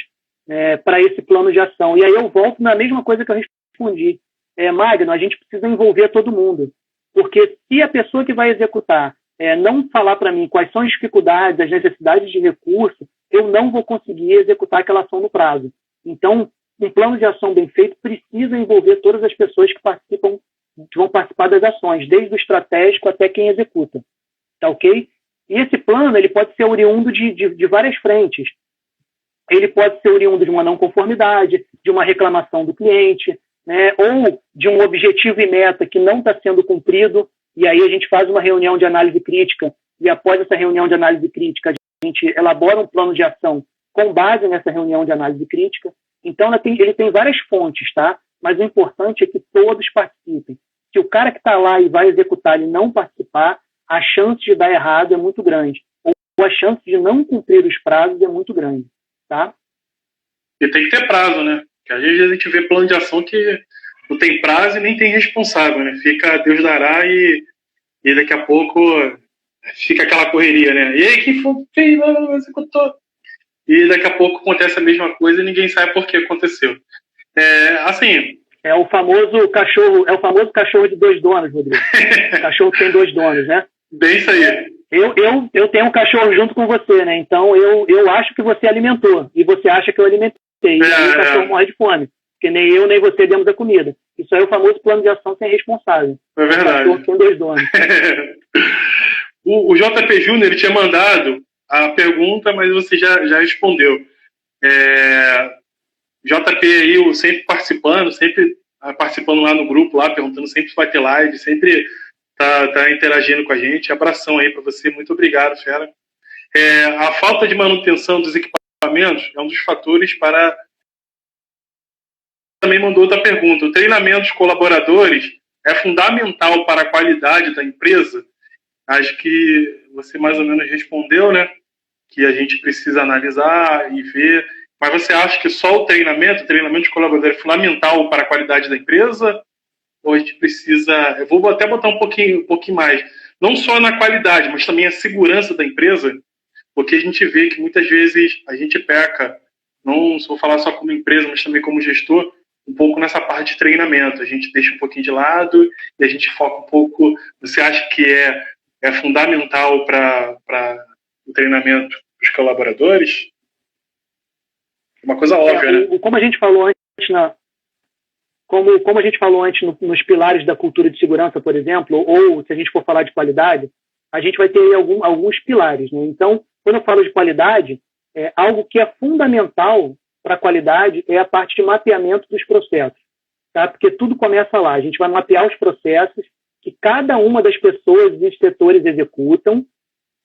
[SPEAKER 3] para esse plano de ação. E aí eu volto na mesma coisa que eu respondi. Magno, a gente precisa envolver todo mundo. Porque se a pessoa que vai executar não falar para mim quais são as dificuldades, as necessidades de recurso, eu não vou conseguir executar aquela ação no prazo. Então, um plano de ação bem feito precisa envolver todas as pessoas que vão participar das ações, desde o estratégico até quem executa. Tá ok? E esse plano ele pode ser oriundo de várias frentes. Ele pode ser oriundo de uma não conformidade, de uma reclamação do cliente, né, ou de um objetivo e meta que não está sendo cumprido, e aí a gente faz uma reunião de análise crítica, e após essa reunião de análise crítica, a gente elabora um plano de ação com base nessa reunião de análise crítica. Então, ele tem várias fontes, tá? Mas o importante é que todos participem. Se o cara que está lá e vai executar ele não participar, a chance de dar errado é muito grande. Ou a chance de não cumprir os prazos é muito grande, tá?
[SPEAKER 1] E tem que ter prazo, né? Porque às vezes a gente vê plano de ação que não tem prazo e nem tem responsável, né? Fica Deus dará e daqui a pouco fica aquela correria, né? E aí, quem foi? Executou. e daqui a pouco acontece a mesma coisa e ninguém sabe por que aconteceu. Assim...
[SPEAKER 3] É o famoso cachorro de dois donos, Rodrigo. O cachorro tem dois donos, né?
[SPEAKER 1] Bem isso aí.
[SPEAKER 3] Eu tenho um cachorro junto com você, né? Então eu acho que você alimentou e você acha que eu alimentei. E aí o cachorro morre de fome. Porque nem eu nem você demos a comida. Isso aí é o famoso plano de ação sem responsável.
[SPEAKER 1] É verdade.
[SPEAKER 3] O cachorro tem dois donos.
[SPEAKER 1] O JP Júnior, ele tinha mandado a pergunta, mas você já respondeu. JP aí, sempre participando lá no grupo, lá perguntando, sempre vai ter live, sempre tá interagindo com a gente. Abração aí para você, muito obrigado, fera. A falta de manutenção dos equipamentos é um dos fatores para... Também mandou outra pergunta. O treinamento dos colaboradores é fundamental para a qualidade da empresa? Acho que você mais ou menos respondeu, né? Que a gente precisa analisar e ver. Mas você acha que só o treinamento de colaboradores é fundamental para a qualidade da empresa? Ou a gente precisa... Eu vou até botar um pouquinho mais. Não só na qualidade, mas também a segurança da empresa, porque a gente vê que muitas vezes a gente peca, não vou falar só como empresa, mas também como gestor, um pouco nessa parte de treinamento. A gente deixa um pouquinho de lado e a gente foca um pouco... Você acha que é fundamental para o treinamento dos colaboradores? Uma coisa óbvia, né?
[SPEAKER 3] Como a gente falou antes, como a gente falou antes nos pilares da cultura de segurança, por exemplo, ou se a gente for falar de qualidade, a gente vai ter alguns pilares, né? Então, quando eu falo de qualidade, algo que é fundamental para a qualidade é a parte de mapeamento dos processos, tá? Porque tudo começa lá. A gente vai mapear os processos que cada uma das pessoas e setores executam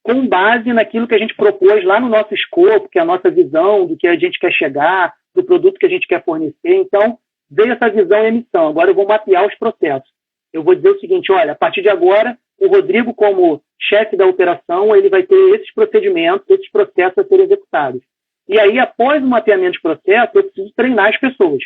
[SPEAKER 3] com base naquilo que a gente propôs lá no nosso escopo, que é a nossa visão do que a gente quer chegar, do produto que a gente quer fornecer. Então, veio essa visão e missão. Agora eu vou mapear os processos. Eu vou dizer o seguinte, olha, a partir de agora, o Rodrigo, como chefe da operação, ele vai ter esses procedimentos, esses processos a serem executados. E aí, após o mapeamento de processo, eu preciso treinar as pessoas.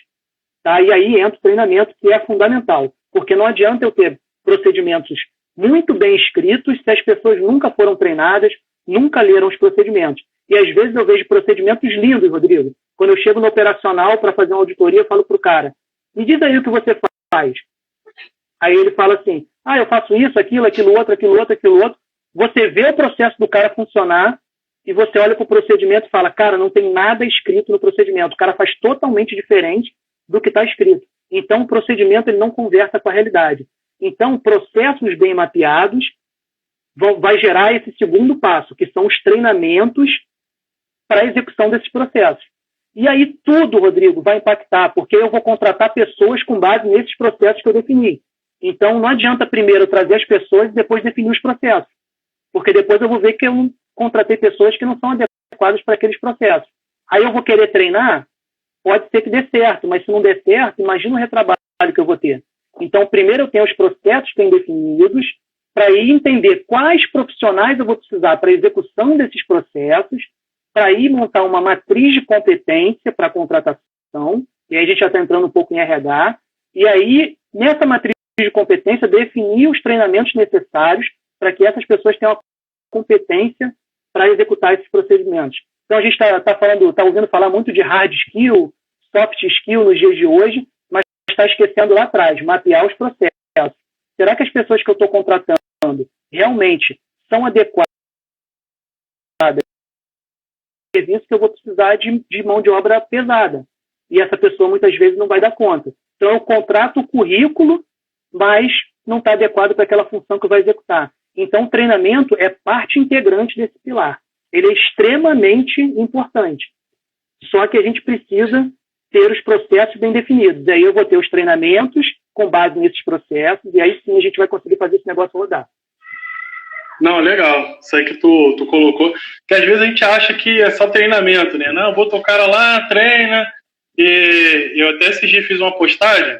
[SPEAKER 3] Tá? E aí entra o treinamento, que é fundamental. Porque não adianta eu ter procedimentos muito bem escritos se as pessoas nunca foram treinadas, nunca leram os procedimentos. E às vezes eu vejo procedimentos lindos, Rodrigo. Quando eu chego no operacional para fazer uma auditoria, eu falo para o cara, me diz aí o que você faz. Aí ele fala assim, eu faço isso, aquilo outro. Você vê o processo do cara funcionar e você olha para o procedimento e fala, cara, não tem nada escrito no procedimento. O cara faz totalmente diferente do que está escrito. Então, o procedimento ele não conversa com a realidade. Então, processos bem mapeados vai gerar esse segundo passo, que são os treinamentos para a execução desses processos. E aí tudo, Rodrigo, vai impactar, porque eu vou contratar pessoas com base nesses processos que eu defini. Então, não adianta primeiro trazer as pessoas e depois definir os processos, porque depois eu vou ver que eu não contratei pessoas que não são adequadas para aqueles processos. Aí eu vou querer treinar, pode ser que dê certo, mas se não der certo, imagina o retrabalho que eu vou ter. Então, primeiro eu tenho os processos bem definidos, para ir entender quais profissionais eu vou precisar para a execução desses processos, para ir montar uma matriz de competência para a contratação, e aí a gente já está entrando um pouco em RH, e aí, nessa matriz de competência, definir os treinamentos necessários para que essas pessoas tenham a competência para executar esses procedimentos. Então, a gente está ouvindo falar muito de hard skill, soft skill nos dias de hoje, mas está esquecendo lá atrás, mapear os processos. Será que as pessoas que eu estou contratando realmente são adequadas ao serviço que eu vou precisar de mão de obra pesada? E essa pessoa muitas vezes não vai dar conta. Então, eu contrato o currículo, mas não está adequado para aquela função que eu vou executar. Então, o treinamento é parte integrante desse pilar. Ele é extremamente importante. Só que a gente precisa ter os processos bem definidos. Aí eu vou ter os treinamentos com base nesses processos, e aí sim a gente vai conseguir fazer esse negócio rodar.
[SPEAKER 1] Não, legal. Isso aí que tu colocou. Que às vezes a gente acha que é só treinamento, né? Não, bota o cara lá, treina. E eu até esses dias fiz uma postagem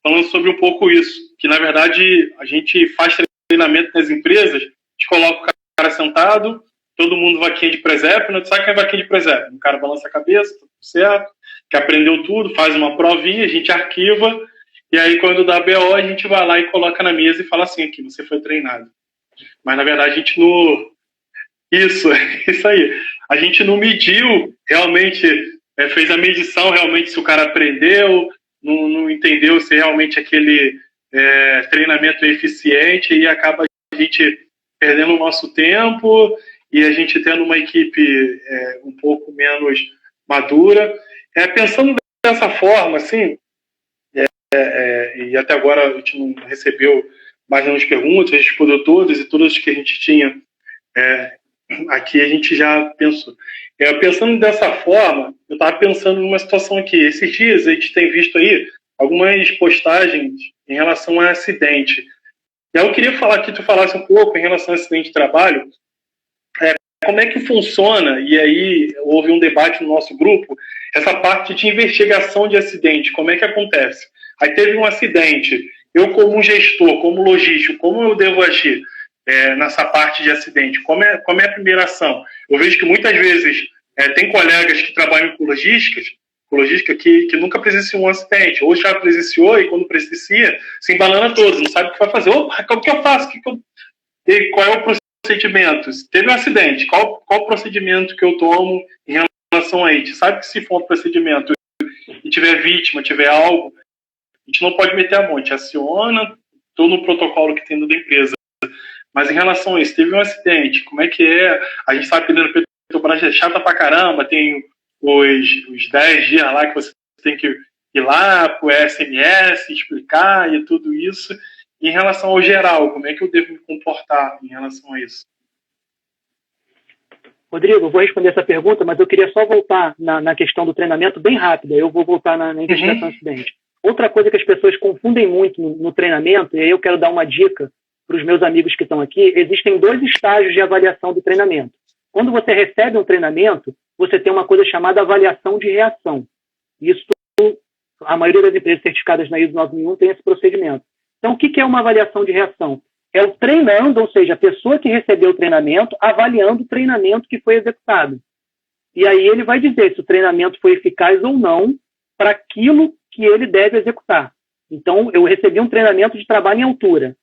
[SPEAKER 1] falando sobre um pouco isso. Que, na verdade, a gente faz treinamento nas empresas, a gente coloca o cara sentado, todo mundo vaquinha de presépio, né? Tu sabe que é vaquinha de presépio. O cara balança a cabeça, tá tudo certo, que aprendeu tudo, faz uma provinha, a gente arquiva, e aí quando dá BO, a gente vai lá e coloca na mesa e fala assim, aqui, você foi treinado. Mas, na verdade, a gente Isso, isso aí. A gente não mediu realmente, fez a medição realmente se o cara aprendeu, não entendeu se realmente aquele treinamento é eficiente e acaba a gente perdendo o nosso tempo e a gente tendo uma equipe um pouco menos madura. Pensando dessa forma, assim, e até agora a gente não recebeu mais nenhuma perguntas, a gente respondeu todas e todas que a gente tinha aqui a gente já pensou. Pensando dessa forma, eu estava pensando numa situação aqui. Esses dias a gente tem visto aí algumas postagens em relação a acidente. E aí eu queria falar que tu falasse um pouco em relação a acidente de trabalho, como é que funciona, e aí houve um debate no nosso grupo, essa parte de investigação de acidente, como é que acontece? Aí teve um acidente, eu como gestor, como logístico, como eu devo agir nessa parte de acidente? Como é a primeira ação? Eu vejo que muitas vezes tem colegas que trabalham com logística que nunca presenciou um acidente, ou já presenciou e quando presencia, se embanana todo, não sabe o que vai fazer. Opa, o que eu faço? E qual é o procedimento? Se teve um acidente, qual o procedimento que eu tomo em relação a isso? Sabe que se for um procedimento e tiver vítima, tiver algo, a gente não pode meter a mão, a gente aciona todo o protocolo que tem dentro da empresa. Mas em relação a isso, teve um acidente, como é que é? A gente sabe que dentro do Petrobras é chata pra caramba, tem os 10 dias lá que você tem que ir lá pro SMS, explicar e tudo isso. Em relação ao geral, como é que eu devo me comportar em relação a isso?
[SPEAKER 3] Rodrigo, eu vou responder essa pergunta, mas eu queria só voltar na questão do treinamento bem rápida. Eu vou voltar na investigação acidente. Outra coisa que as pessoas confundem muito no treinamento, e aí eu quero dar uma dica para os meus amigos que estão aqui, existem 2 estágios de avaliação do treinamento. Quando você recebe um treinamento, você tem uma coisa chamada avaliação de reação. Isso, a maioria das empresas certificadas na ISO 9001 tem esse procedimento. Então, o que é uma avaliação de reação? É o treinando, ou seja, a pessoa que recebeu o treinamento, avaliando o treinamento que foi executado. E aí ele vai dizer se o treinamento foi eficaz ou não para aquilo que ele deve executar. Então, eu recebi um treinamento de trabalho em altura.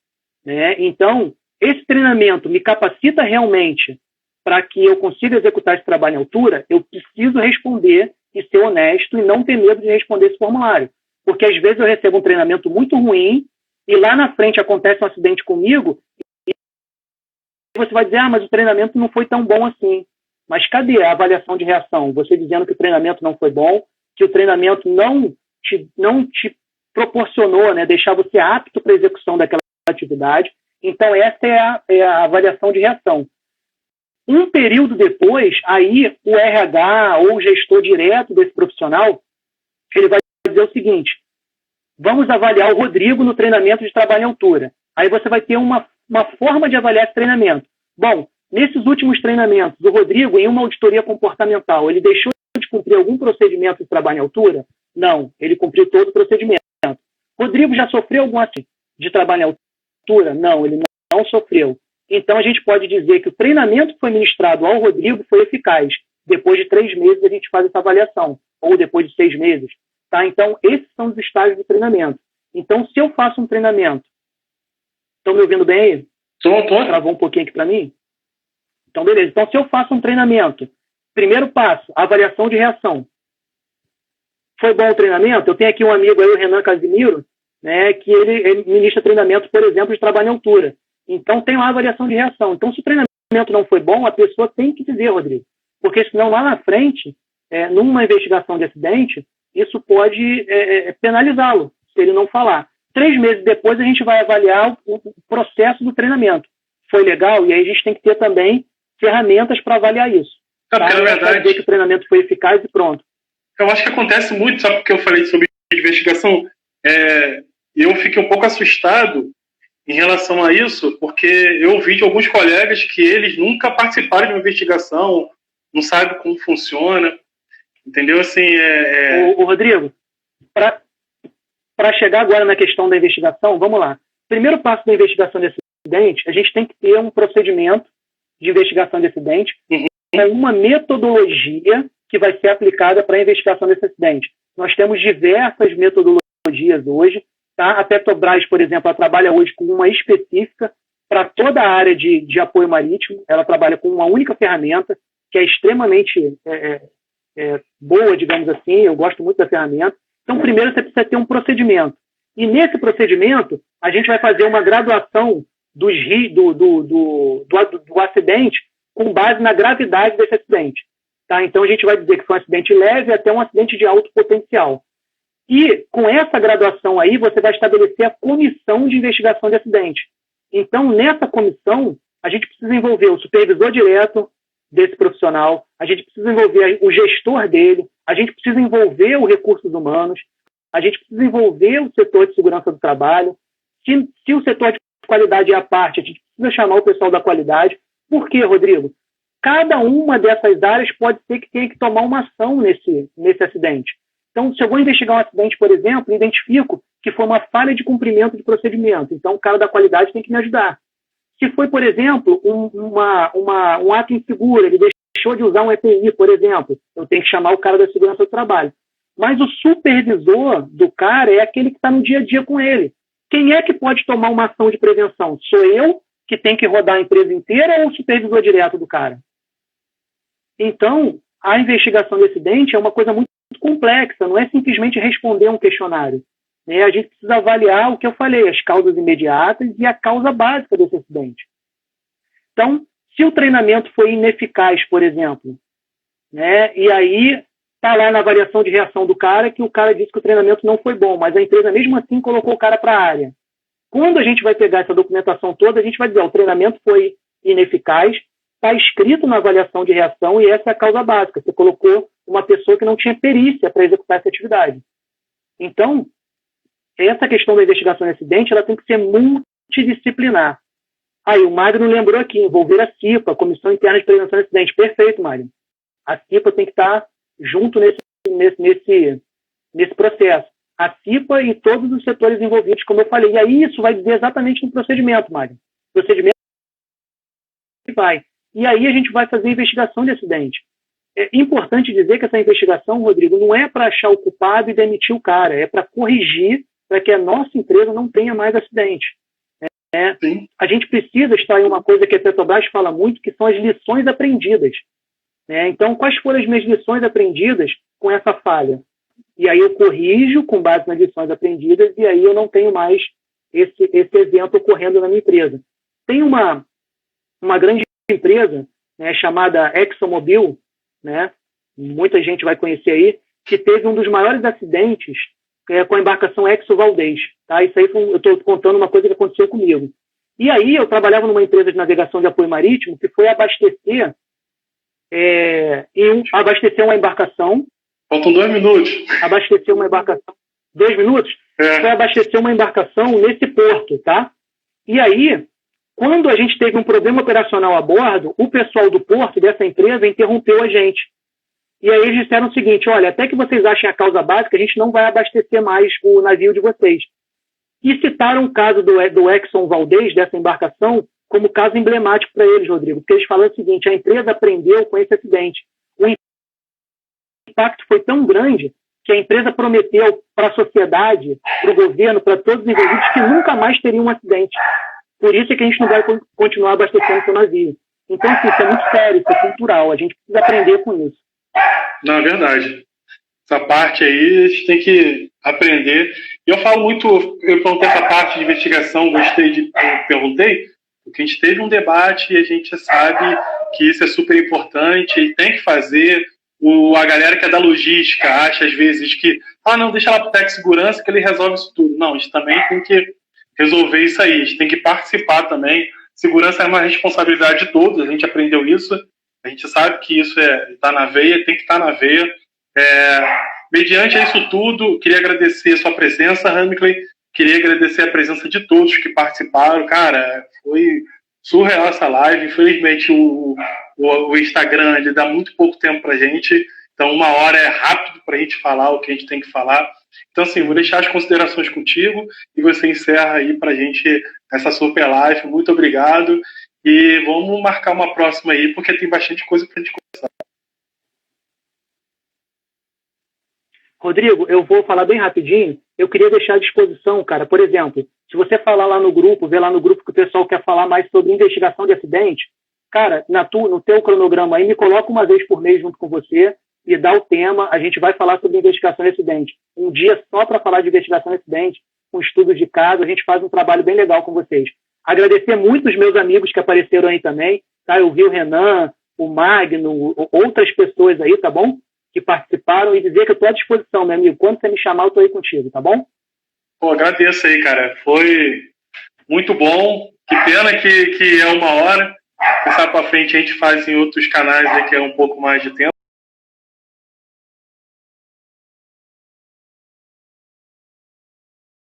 [SPEAKER 3] Né? Então, esse treinamento me capacita realmente para que eu consiga executar esse trabalho em altura, eu preciso responder e ser honesto e não ter medo de responder esse formulário. Porque às vezes eu recebo um treinamento muito ruim e lá na frente acontece um acidente comigo e você vai dizer, mas o treinamento não foi tão bom assim. Mas cadê a avaliação de reação? Você dizendo que o treinamento não foi bom, que o treinamento não te proporcionou, né, deixar você apto para a execução daquela atividade. Então, essa é a avaliação de reação. Um período depois, aí o RH ou o gestor direto desse profissional, ele vai dizer o seguinte, vamos avaliar o Rodrigo no treinamento de trabalho em altura. Aí você vai ter uma forma de avaliar esse treinamento. Bom, nesses últimos treinamentos, o Rodrigo, em uma auditoria comportamental, ele deixou de cumprir algum procedimento de trabalho em altura? Não, ele cumpriu todo o procedimento. Rodrigo já sofreu algum acidente de trabalho em altura? Não, ele não sofreu. Então, a gente pode dizer que o treinamento que foi ministrado ao Rodrigo foi eficaz. Depois de 3 meses, a gente faz essa avaliação. Ou depois de 6 meses. Tá? Então, esses são os estágios do treinamento. Então, se eu faço um treinamento... Estão me ouvindo bem aí?
[SPEAKER 1] Tô.
[SPEAKER 3] Travou um pouquinho aqui para mim? Então, beleza. Então, se eu faço um treinamento, primeiro passo, avaliação de reação. Foi bom o treinamento? Eu tenho aqui um amigo aí, o Renan Casimiro, né, que ele ministra treinamento, por exemplo, de trabalho em altura. Então, tem lá a avaliação de reação. Então, se o treinamento não foi bom, a pessoa tem que dizer, Rodrigo. Porque senão, lá na frente, numa investigação de acidente, isso pode penalizá-lo, se ele não falar. 3 meses depois, a gente vai avaliar o processo do treinamento. Foi legal? E aí a gente tem que ter também ferramentas para avaliar isso.
[SPEAKER 1] Tá? Na verdade,
[SPEAKER 3] dizer que o treinamento foi eficaz e pronto.
[SPEAKER 1] Eu acho que acontece muito, sabe porque eu falei sobre investigação? Eu fiquei um pouco assustado em relação a isso, porque eu vi de alguns colegas que eles nunca participaram de uma investigação, não sabem como funciona, entendeu? Assim,
[SPEAKER 3] O Rodrigo, para chegar agora na questão da investigação, vamos lá. Primeiro passo da investigação de acidente, a gente tem que ter um procedimento de investigação de acidente, uma metodologia que vai ser aplicada para a investigação desse acidente. Nós temos diversas metodologias hoje. Tá? A Petrobras, por exemplo, ela trabalha hoje com uma específica, para toda a área de apoio marítimo. Ela trabalha com uma única ferramenta, que é extremamente boa, digamos assim. Eu gosto muito da ferramenta. Então, primeiro você precisa ter um procedimento. E nesse procedimento, a gente vai fazer uma graduação do acidente com base na gravidade desse acidente. Tá? Então, a gente vai dizer que foi um acidente leve até um acidente de alto potencial. E, com essa graduação aí, você vai estabelecer a comissão de investigação de acidente. Então, nessa comissão, a gente precisa envolver o supervisor direto desse profissional, a gente precisa envolver o gestor dele, a gente precisa envolver os recursos humanos, a gente precisa envolver o setor de segurança do trabalho. Se o setor de qualidade é à parte, a gente precisa chamar o pessoal da qualidade. Por quê, Rodrigo? Cada uma dessas áreas pode ser que tenha que tomar uma ação nesse acidente. Então, se eu vou investigar um acidente, por exemplo, identifico que foi uma falha de cumprimento de procedimento. Então, o cara da qualidade tem que me ajudar. Se foi, por exemplo, um ato inseguro, ele deixou de usar um EPI, por exemplo, eu tenho que chamar o cara da segurança do trabalho. Mas o supervisor do cara é aquele que está no dia a dia com ele. Quem é que pode tomar uma ação de prevenção? Sou eu, que tenho que rodar a empresa inteira, ou o supervisor direto do cara? Então, a investigação de acidente é uma coisa muito complexa, não é simplesmente responder a um questionário. Né? A gente precisa avaliar o que eu falei, as causas imediatas e a causa básica desse acidente. Então, se o treinamento foi ineficaz, por exemplo, né, e aí está lá na avaliação de reação do cara que o cara disse que o treinamento não foi bom, mas a empresa mesmo assim colocou o cara para a área. Quando a gente vai pegar essa documentação toda, a gente vai dizer, o treinamento foi ineficaz, está escrito na avaliação de reação e essa é a causa básica. Você colocou uma pessoa que não tinha perícia para executar essa atividade. Então, essa questão da investigação de acidente, ela tem que ser multidisciplinar. Aí, o Magno lembrou aqui, envolver a CIPA, a Comissão Interna de Prevenção de Acidente. Perfeito, Magno. A CIPA tem que estar junto nesse processo. A CIPA e todos os setores envolvidos, como eu falei. E aí, isso vai dizer exatamente no procedimento, Magno. Procedimento vai. E aí, a gente vai fazer a investigação de acidente. É importante dizer que essa investigação, Rodrigo, não é para achar o culpado e demitir o cara, é para corrigir, para que a nossa empresa não tenha mais acidente. A gente precisa estar em uma coisa que a Petrobras fala muito, que são as lições aprendidas. Então, quais foram as minhas lições aprendidas com essa falha? E aí eu corrijo com base nas lições aprendidas e aí eu não tenho mais esse evento ocorrendo na minha empresa. Tem uma grande empresa, né, chamada ExxonMobil, né, muita gente vai conhecer aí, que teve um dos maiores acidentes com a embarcação Exxon Valdez. Tá? Isso aí eu estou contando uma coisa que aconteceu comigo. E aí eu trabalhava numa empresa de navegação de apoio marítimo que foi abastecer uma embarcação.
[SPEAKER 1] Faltam 2 minutos.
[SPEAKER 3] Abastecer uma embarcação. 2 minutos? Foi abastecer uma embarcação nesse porto, tá? E aí, quando a gente teve um problema operacional a bordo, o pessoal do porto dessa empresa interrompeu a gente. E aí eles disseram o seguinte, olha, até que vocês achem a causa básica, a gente não vai abastecer mais o navio de vocês. E citaram o caso do Exxon Valdez, dessa embarcação, como caso emblemático para eles, Rodrigo, porque eles falaram o seguinte, a empresa aprendeu com esse acidente. O impacto foi tão grande que a empresa prometeu para a sociedade, para o governo, para todos os envolvidos, que nunca mais teria um acidente. Por isso é que a gente não vai continuar abastecendo o seu navio. Então, assim, isso é muito sério, isso é cultural, a gente precisa aprender com isso.
[SPEAKER 1] Não, é verdade. Essa parte aí a gente tem que aprender. E eu falo muito, eu perguntei essa parte de investigação, perguntei, porque a gente teve um debate e a gente sabe que isso é super importante e tem que fazer. A galera que é da logística acha às vezes que, não, deixa lá para o Tec Segurança que ele resolve isso tudo. Não, a gente também tem que resolver isso aí, a gente tem que participar também. Segurança é uma responsabilidade de todos, a gente aprendeu isso. A gente sabe que isso está na veia, tem que estar na veia. Mediante isso tudo, queria agradecer a sua presença, Ramiclay. Queria agradecer a presença de todos que participaram. Cara, foi surreal essa live. Infelizmente, o Instagram ele dá muito pouco tempo para a gente. Então, 1 hora é rápido para a gente falar o que a gente tem que falar. Então, assim, vou deixar as considerações contigo e você encerra aí para a gente essa super live. Muito obrigado. E vamos marcar uma próxima aí, porque tem bastante coisa para a gente conversar.
[SPEAKER 3] Rodrigo, eu vou falar bem rapidinho. eu queria deixar à disposição, cara, por exemplo, se você falar lá no grupo, ver lá no grupo que o pessoal quer falar mais sobre investigação de acidente, cara, no teu cronograma aí, me coloca uma vez por mês junto com você e dá o tema, a gente vai falar sobre investigação de acidente. Um dia só para falar de investigação de acidente, com estudos de caso, a gente faz um trabalho bem legal com vocês. Agradecer muito os meus amigos que apareceram aí também, tá? Eu vi o Renan, o Magno, outras pessoas aí, tá bom? Que participaram, e dizer que eu estou à disposição, meu amigo. Quando você me chamar, eu estou aí contigo, tá bom?
[SPEAKER 1] Pô, agradeço aí, cara. Foi muito bom. Que pena que é 1 hora. Passar para frente a gente faz em outros canais aí que é um pouco mais de tempo.